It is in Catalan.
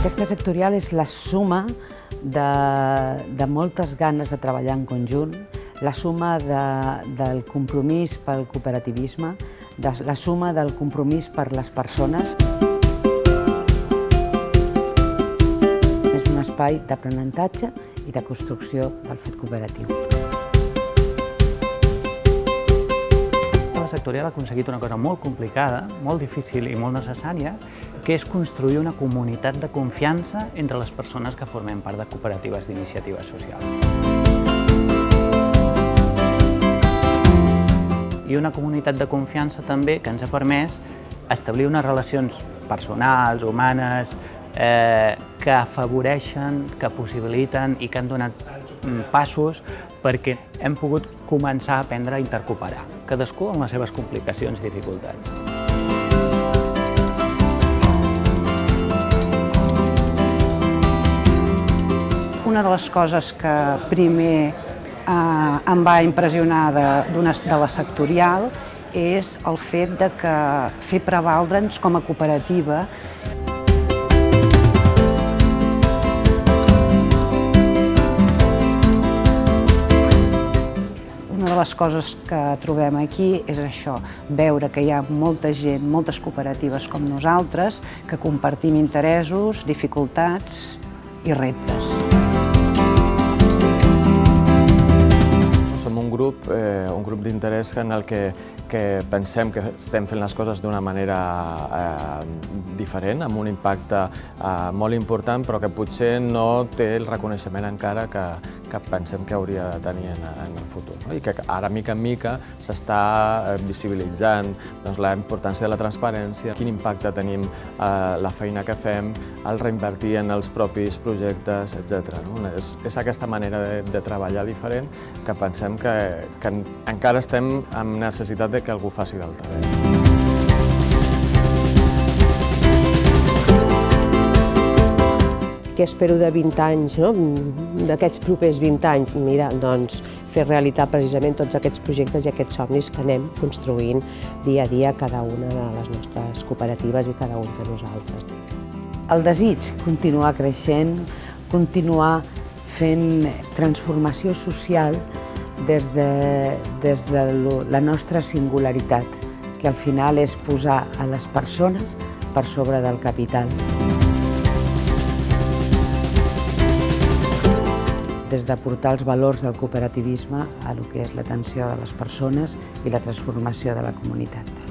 Aquesta sectorial és la suma de moltes ganes de treballar en conjunt, la suma del compromís pel cooperativisme, la suma del compromís per les persones. És un espai d'aprenentatge i de construcció del fet cooperatiu. La sectorial ha aconseguit una cosa molt complicada, molt difícil i molt necessària, que és construir una comunitat de confiança entre les persones que formem part de cooperatives d'iniciativa social. I una comunitat de confiança també que ens ha permès establir unes relacions personals, humanes, que afavoreixen, que possibiliten i que han donat passos perquè hem pogut començar a aprendre a intercooperar, cadascú amb les seves complicacions i dificultats. Una de les coses que primer em va impressionar de la sectorial és el fet de que fer prevaldre'ns com a cooperativa. Una de les coses que trobem aquí és això, veure que hi ha molta gent, moltes cooperatives com nosaltres, que compartim interessos, dificultats i reptes. Som un grup d'interès en el que pensem que estem fent les coses d'una manera diferent, amb un impacte molt important, però que potser no té el reconeixement encara que pensem que hauria de tenir en el futur. I que ara, mica en mica, s'està visibilitzant la importància de la transparència, quin impacte tenim la feina que fem, el reinvertir en els propis projectes, etc. És aquesta manera de treballar diferent que pensem que encara estem amb necessitat de que algú faci d'altaveu. Què espero de 20 anys, d'aquests propers 20 anys? Mira, doncs, fer realitat precisament tots aquests projectes i aquests somnis que anem construint dia a dia cada una de les nostres cooperatives i cada un de nosaltres. El desig, continuar creixent, continuar fent transformació social des de la nostra singularitat, que al final és posar a les persones per sobre del capital. Des de portar els valors del cooperativisme a lo que és l'atenció de les persones i la transformació de la comunitat.